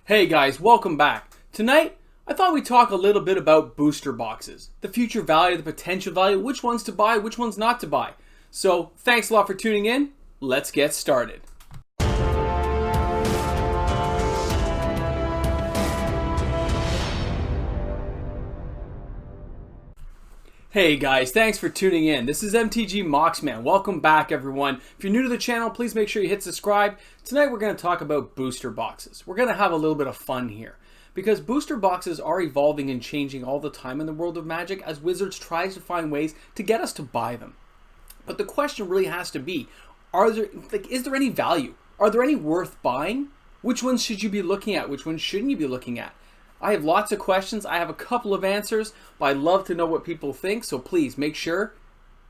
Hey guys, welcome back. Tonight, I thought we'd talk a little bit about booster boxes. The future value, the potential value, which ones to buy, which ones not to buy. So, thanks a lot for tuning in. Let's get started. Hey guys, thanks for tuning in. This is MTG Moxman. Welcome back everyone. If you're new to the channel, please make sure you hit subscribe. Tonight we're going to talk about booster boxes. We're going to have a little bit of fun here because booster boxes are evolving and changing all the time in the world of Magic as Wizards tries to find ways to get us to buy them. But the question really has to be, is there any value? Are there any worth buying? Which ones should you be looking at? Which ones shouldn't you be looking at? I have lots of questions. I have a couple of answers, but I'd love to know what people think. So please make sure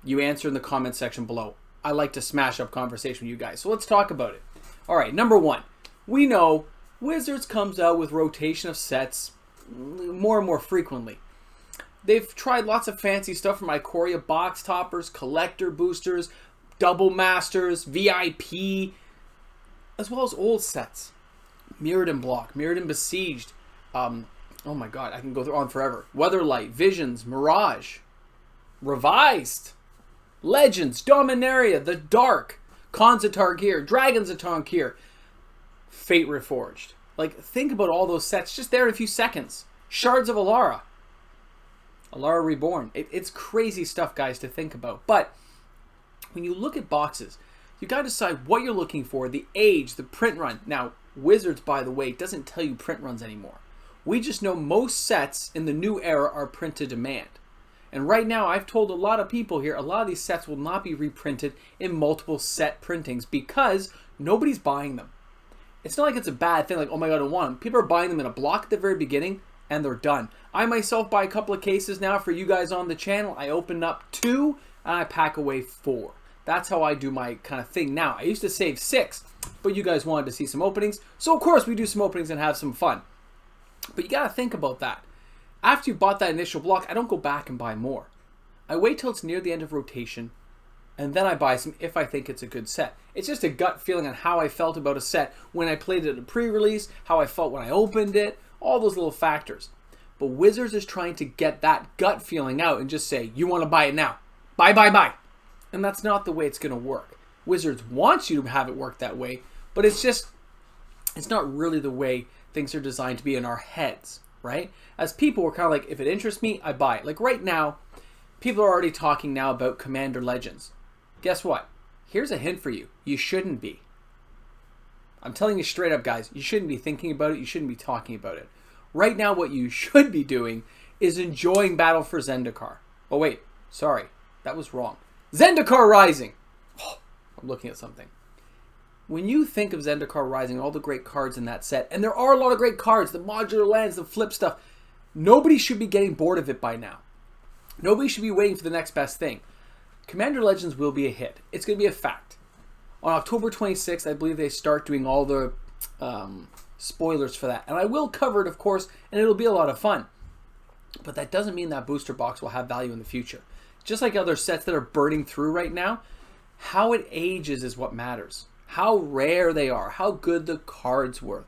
you answer in the comment section below. I like to smash up conversation with you guys. So let's talk about it. All right, number one, we know Wizards comes out with rotation of sets more and more frequently. They've tried lots of fancy stuff from Ikoria box toppers, collector boosters, double masters, VIP, as well as old sets. Mirrodin Block, Mirrodin Besieged. Oh my god, I can go on forever. Weatherlight, Visions, Mirage, Revised, Legends, Dominaria, The Dark, Khans of Tarkir, Dragons of Tarkir, Fate Reforged. Like, think about all those sets just there in a few seconds. Shards of Alara, Alara Reborn. It's crazy stuff, guys, to think about. But when you look at boxes, you got to decide what you're looking for, the age, the print run. Now, Wizards, by the way, doesn't tell you print runs anymore. We just know most sets in the new era are print to demand. And right now, I've told a lot of people here, a lot of these sets will not be reprinted in multiple set printings because nobody's buying them. It's not like it's a bad thing, like, oh my god, I want them. People are buying them in a block at the very beginning, and they're done. I myself buy a couple of cases now for you guys on the channel. I open up 2, and I pack away 4. That's how I do my kind of thing now. I used to save 6, but you guys wanted to see some openings. So, of course, we do some openings and have some fun. But you got to think about that. After you bought that initial block, I don't go back and buy more. I wait till it's near the end of rotation, and then I buy some if I think it's a good set. It's just a gut feeling on how I felt about a set when I played it at a pre-release, how I felt when I opened it, all those little factors. But Wizards is trying to get that gut feeling out and just say, you want to buy it now. Buy, buy, buy. And that's not the way it's going to work. Wizards wants you to have it work that way, but it's not really the way things are designed to be in our heads, right? As people, we're kind of like, if it interests me, I buy it. Like right now, people are already talking now about Commander Legends. Guess what? Here's a hint for you. You shouldn't be. I'm telling you straight up, guys, you shouldn't be thinking about it. You shouldn't be talking about it. Right now, what you should be doing is enjoying Battle for Zendikar. Oh, wait. Sorry. That was wrong. Zendikar Rising. Oh, I'm looking at something. When you think of Zendikar Rising, all the great cards in that set, and there are a lot of great cards, the modular lands, the flip stuff, nobody should be getting bored of it by now. Nobody should be waiting for the next best thing. Commander Legends will be a hit. It's going to be a fact. On October 26th, I believe they start doing all the spoilers for that. And I will cover it, of course, and it'll be a lot of fun. But that doesn't mean that booster box will have value in the future. Just like other sets that are burning through right now, how it ages is what matters. How rare they are, how good the cards were,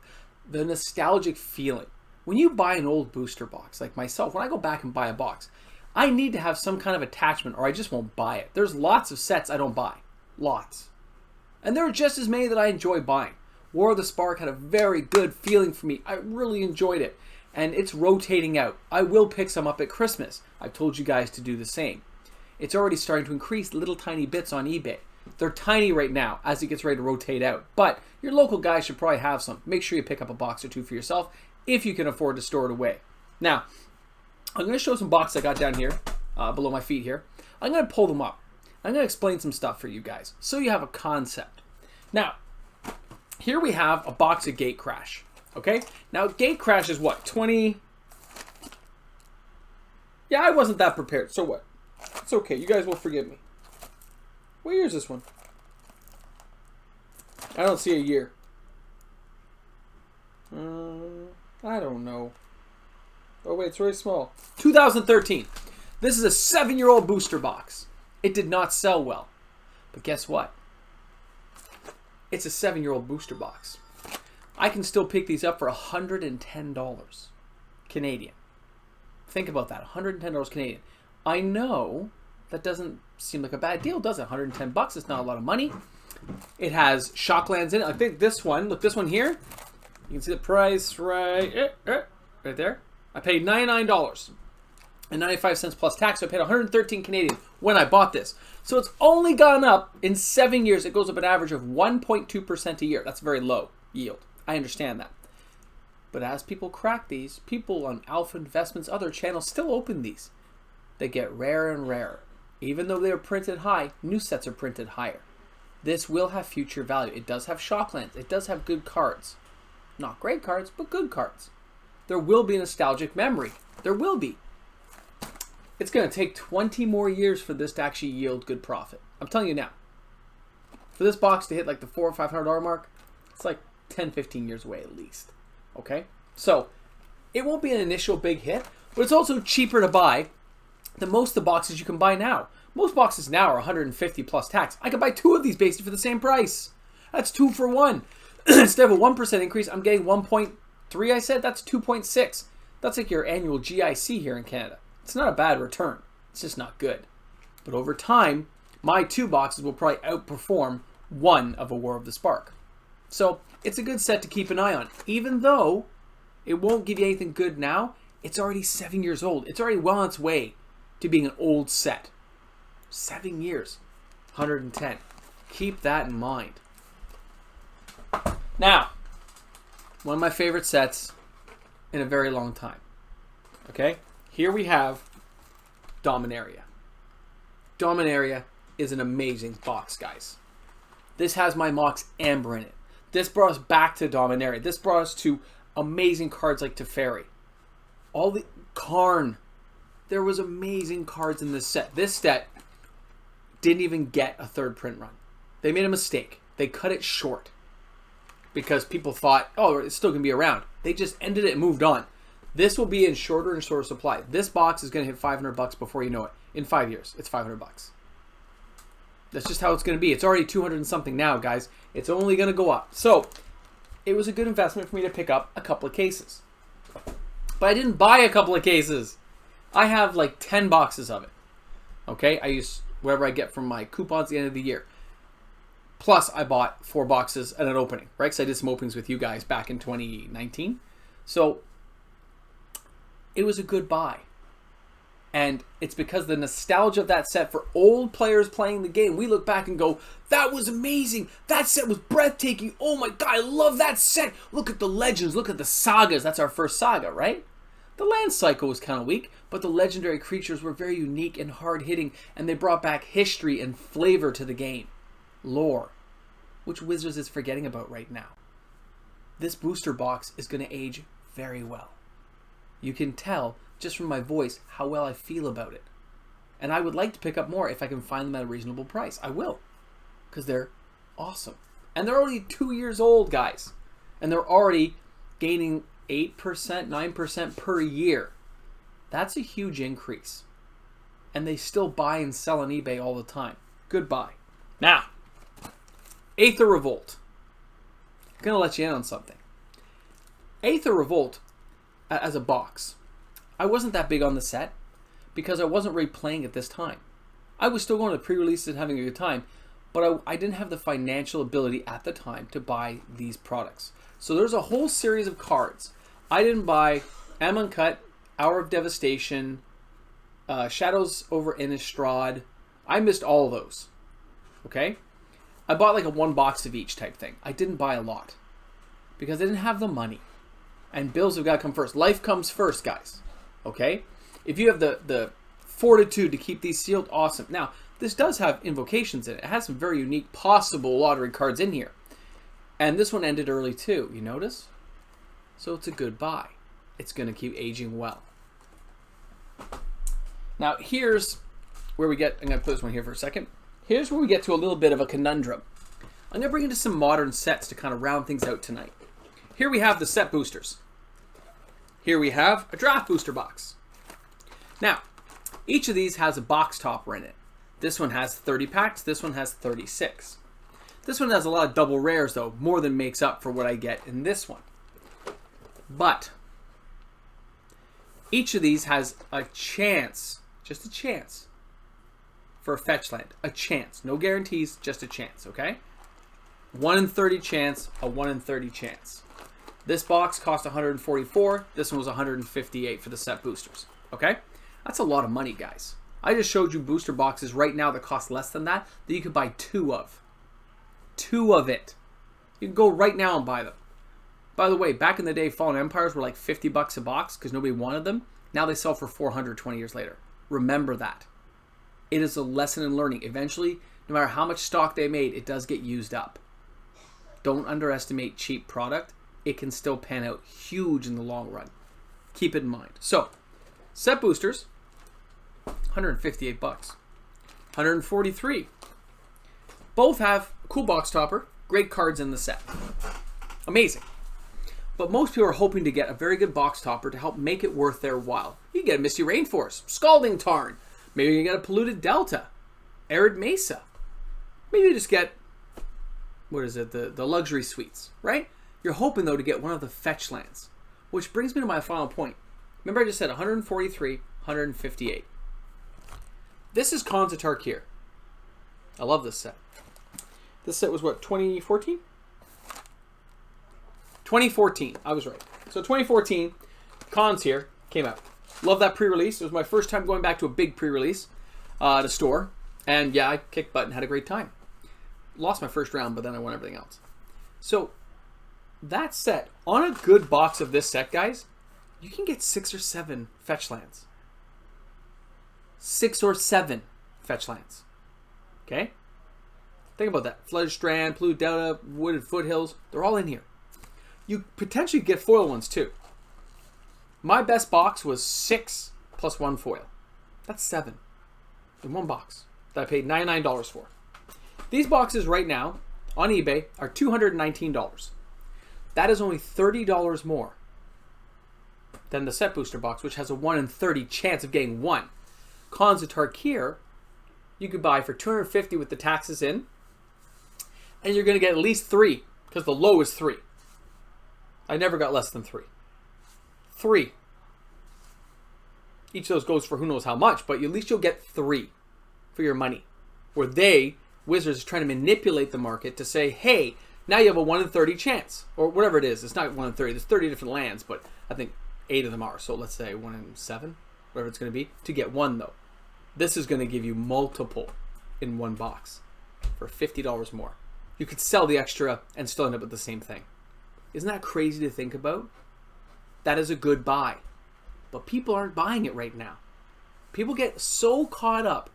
the nostalgic feeling. When you buy an old booster box, like myself, when I go back and buy a box, I need to have some kind of attachment or I just won't buy it. There's lots of sets I don't buy. Lots. And there are just as many that I enjoy buying. War of the Spark had a very good feeling for me. I really enjoyed it. And it's rotating out. I will pick some up at Christmas. I've told you guys to do the same. It's already starting to increase little tiny bits on eBay. They're tiny right now as it gets ready to rotate out. But your local guy should probably have some. Make sure you pick up a box or 2 for yourself if you can afford to store it away. Now, I'm going to show some boxes I got down here, below my feet here. I'm going to pull them up. I'm going to explain some stuff for you guys so you have a concept. Now, here we have a box of Gate Crash. Okay? Now, Gate Crash is what? 20... Yeah, I wasn't that prepared. So what? It's okay. You guys will forgive me. What year is this one? I don't see a year. I don't know. Oh wait, it's very small. 2013. This is a 7-year-old booster box. It did not sell well. But guess what? It's a 7-year-old booster box. I can still pick these up for $110 Canadian. Think about that, $110 Canadian. I know that doesn't seem like a bad deal, does it? 110 bucks, it's not a lot of money. It has Shocklands in it. I think this one, look, this one here, you can see the price right there. I paid $99.95 plus tax, so I paid 113 Canadian when I bought this. So it's only gone up in 7 years. It goes up an average of 1.2% a year. That's very low yield. I understand that. But as people crack these, people on Alpha Investments, other channels still open these. They get rarer and rarer. Even though they're printed high, new sets are printed higher. This will have future value. It does have Shocklands. It does have good cards. Not great cards, but good cards. There will be nostalgic memory. There will be. It's going to take 20 more years for this to actually yield good profit. I'm telling you now. For this box to hit like the $400 or $500 mark, it's like 10, 15 years away at least. Okay? So, it won't be an initial big hit, but it's also cheaper to buy than most of the boxes you can buy now. Most boxes now are 150 plus tax. I could buy 2 of these basically for the same price. That's 2 for 1. Instead of a 1% increase, I'm getting 1.3, I said. That's 2.6. That's like your annual GIC here in Canada. It's not a bad return. It's just not good. But over time, my 2 boxes will probably outperform one of a War of the Spark. So it's a good set to keep an eye on. Even though it won't give you anything good now, it's already 7 years old. It's already well on its way to being an old set. 7 years. 110. Keep that in mind. Now, one of my favorite sets in a very long time. Okay? Here we have Dominaria. Dominaria is an amazing box, guys. This has my Mox Amber in it. This brought us back to Dominaria. This brought us to amazing cards like Teferi. All the Karn. There was amazing cards in this set. This set didn't even get a 3rd print run. They made a mistake. They cut it short because people thought, oh, it's still going to be around. They just ended it and moved on. This will be in shorter and shorter supply. This box is going to hit 500 bucks before you know it. In 5 years, it's 500 bucks. That's just how it's going to be. It's already 200 and something now, guys. It's only going to go up. So, it was a good investment for me to pick up a couple of cases. But I didn't buy a couple of cases. I have like 10 boxes of it. Okay? I use whatever I get from my coupons at the end of the year. Plus, I bought 4 boxes at an opening, right? Because I did some openings with you guys back in 2019. So, it was a good buy. And it's because the nostalgia of that set for old players playing the game. We look back and go, that was amazing. That set was breathtaking. Oh my God, I love that set. Look at the legends. Look at the sagas. That's our first saga, right? The land cycle was kind of weak, but the legendary creatures were very unique and hard-hitting, and they brought back history and flavor to the game. Lore, which Wizards is forgetting about right now. This booster box is going to age very well. You can tell just from my voice how well I feel about it. And I would like to pick up more if I can find them at a reasonable price. I will, because they're awesome. And they're already 2 years old, guys. And they're already gaining 8%, 9% per year. That's a huge increase. And they still buy and sell on eBay all the time. Goodbye. Now, Aether Revolt. I'm going to let you in on something. Aether Revolt, as a box, I wasn't that big on the set because I wasn't really playing at this time. I was still going to pre-releases and having a good time, but I didn't have the financial ability at the time to buy these products. So there's a whole series of cards. I didn't buy Amonkhet, Hour of Devastation, Shadows over Innistrad. I missed all of those. Okay? I bought like a 1 box of each type thing. I didn't buy a lot because I didn't have the money. And bills have got to come first. Life comes first, guys. Okay? If you have the fortitude to keep these sealed, awesome. Now, this does have invocations in it. It has some very unique possible lottery cards in here. And this one ended early too, you notice? So it's a good buy. It's going to keep aging well. Now, here's where we get, I'm going to put this one here for a second. Here's where we get to a little bit of a conundrum. I'm going to bring into some modern sets to kind of round things out tonight. Here we have the set boosters. Here we have a draft booster box. Now, each of these has a box topper in it. This one has 30 packs. This one has 36. This one has a lot of double rares, though. More than makes up for what I get in this one. But each of these has a chance, just a chance, for a fetch land. A chance. No guarantees, just a chance, okay? 1 in 30 chance, a 1 in 30 chance. This box cost 144. This one was 158 for the set boosters, okay? That's a lot of money, guys. I just showed you booster boxes right now that cost less than that you could buy 2 of. 2 of it. You can go right now and buy them. By the way, back in the day, Fallen Empires were like 50 bucks a box because nobody wanted them. Now they sell for 400 20 years later. Remember that. It is a lesson in learning. Eventually, no matter how much stock they made, it does get used up. Don't underestimate cheap product. It can still pan out huge in the long run. Keep it in mind. So, set boosters, 158 bucks. 143. Both have cool box topper, great cards in the set. Amazing. But most people are hoping to get a very good box topper to help make it worth their while. You can get a Misty Rainforest, Scalding Tarn. Maybe you get a Polluted Delta, Arid Mesa. Maybe you just get, what is it, the luxury suites, right? You're hoping, though, to get one of the fetch lands. Which brings me to my final point. Remember I just said 143, 158. This is Khans of Tarkir. I love this set. This set was what, 2014? 2014, I was right. So 2014, Khans here, came out. Love that pre-release. It was my first time going back to a big pre-release at a store. And yeah, I kicked butt and had a great time. Lost my first round, but then I won everything else. So that set, on a good box of this set, guys, you can get 6 or 7 fetch lands. 6 or 7 fetch lands. Okay? Think about that. Flooded Strand, Polluted Delta, Wooded Foothills, they're all in here. You potentially get foil ones too. My best box was 6 plus 1 foil. That's 7 in one box that I paid $99 for. These boxes right now on eBay are $219. That is only $30 more than the set booster box, which has a 1 in 30 chance of getting 1. Khans of Tarkir, you could buy for $250 with the taxes in, and you're going to get at least 3, because the low is 3. I never got less than 3. 3. Each of those goes for who knows how much, but at least you'll get 3 for your money. Where they, Wizards, is trying to manipulate the market to say, hey, now you have a 1 in 30 chance. Or whatever it is. It's not 1 in 30. There's 30 different lands, but I think 8 of them are. So let's say 1 in 7, whatever it's going to be, to get 1 though. This is going to give you multiple in one box for $50 more. You could sell the extra and still end up with the same thing. Isn't that crazy to think about? That is a good buy. But people aren't buying it right now. People get so caught up.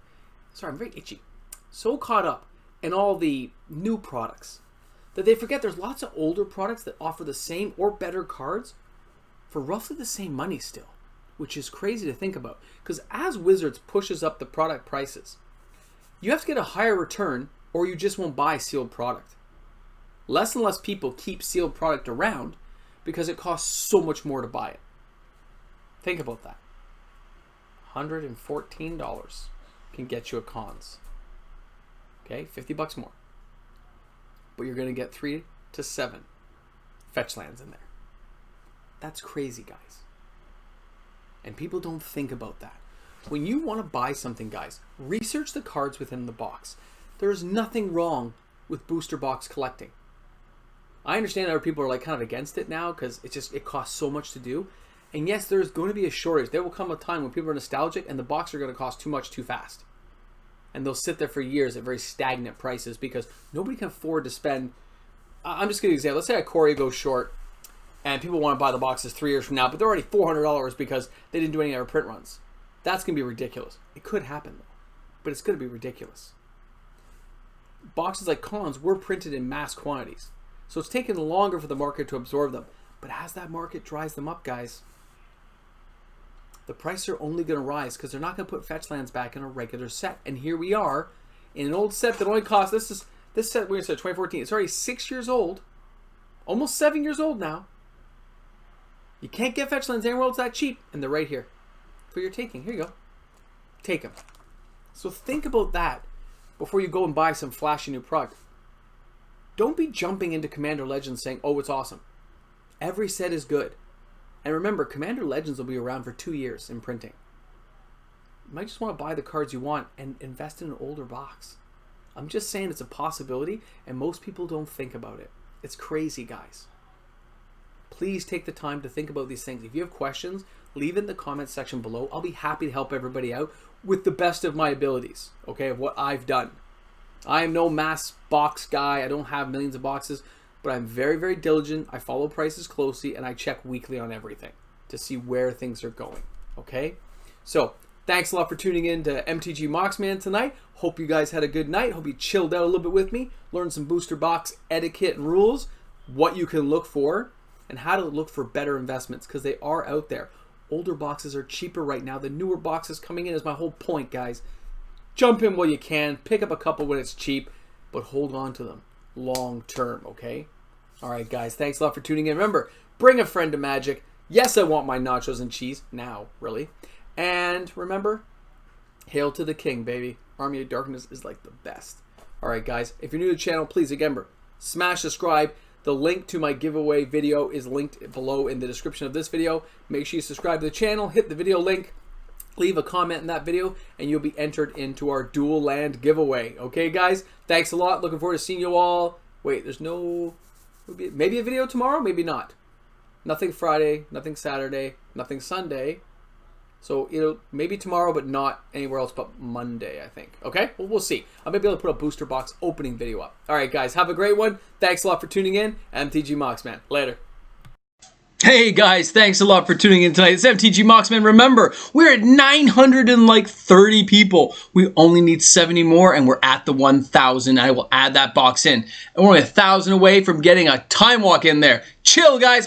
Sorry, I'm very itchy. So caught up in all the new products that they forget there's lots of older products that offer the same or better cards for roughly the same money still, which is crazy to think about. Because as Wizards pushes up the product prices, you have to get a higher return or you just won't buy sealed product. Less and less people keep sealed product around because it costs so much more to buy it. Think about that. $114 can get you a Khans. Okay, $50 more. But you're going to get 3 to 7 fetch lands in there. That's crazy, guys. And people don't think about that. When you want to buy something, guys, research the cards within the box. There is nothing wrong with booster box collecting. I understand other people are like kind of against it now because it costs so much to do. And yes, there's going to be a shortage. There will come a time when people are nostalgic and the boxes are going to cost too much too fast. And they'll sit there for years at very stagnant prices because nobody can afford to spend. I'm just going to example. Let's say a Corey goes short and people want to buy the boxes 3 years from now, but they're already $400 because they didn't do any other print runs. That's going to be ridiculous. It could happen though, but it's going to be ridiculous. Boxes like Khans were printed in mass quantities. So it's taken longer for the market to absorb them. But as that market dries them up, guys, the prices are only going to rise because they're not going to put fetch lands back in a regular set. And here we are in an old set that only cost, this set, we said 2014, it's already 6 years old, almost 7 years old now. You can't get fetch lands anywhere else that cheap, and they're right here for your taking. Here you go. Take them. So think about that before you go and buy some flashy new product. Don't be jumping into Commander Legends saying, oh, it's awesome. Every set is good. And remember, Commander Legends will be around for 2 years in printing. You might just want to buy the cards you want and invest in an older box. I'm just saying it's a possibility, and most people don't think about it. It's crazy, guys. Please take the time to think about these things. If you have questions, leave it in the comment section below. I'll be happy to help everybody out with the best of my abilities, okay, of what I've done. I am no mass box guy. I don't have millions of boxes, but I'm very, very diligent. I follow prices closely, and I check weekly on everything to see where things are going, okay? So, thanks a lot for tuning in to MTG Moxman tonight. Hope you guys had a good night. Hope you chilled out a little bit with me, learned some booster box etiquette and rules, what you can look for, and how to look for better investments, because they are out there. Older boxes are cheaper right now. The newer boxes coming in is my whole point, guys. Jump in while you can. Pick up a couple when it's cheap, but hold on to them long term, okay? All right, guys. Thanks a lot for tuning in. Remember, bring a friend to Magic. Yes, I want my nachos and cheese. Now, really. And remember, hail to the king, baby. Army of Darkness is like the best. All right, guys. If you're new to the channel, please, again, remember, smash subscribe. The link to my giveaway video is linked below in the description of this video. Make sure you subscribe to the channel, hit the video link, leave a comment in that video, and you'll be entered into our dual land giveaway. Okay, guys? Thanks a lot. Looking forward to seeing you all. Wait, there's no... Maybe a video tomorrow? Maybe not. Nothing Friday, nothing Saturday, nothing Sunday. So it'll maybe tomorrow, but not anywhere else but Monday, I think. Okay? Well, we'll see. I might be able to put a booster box opening video up. All right, guys. Have a great one. Thanks a lot for tuning in. MTG Moxman. Later. Hey guys, thanks a lot for tuning in tonight. It's MTG Moxman. Remember, we're at 930 people. We only need 70 more, and we're at the 1,000. I will add that box in. And we're only 1,000 away from getting a time walk in there. Chill, guys.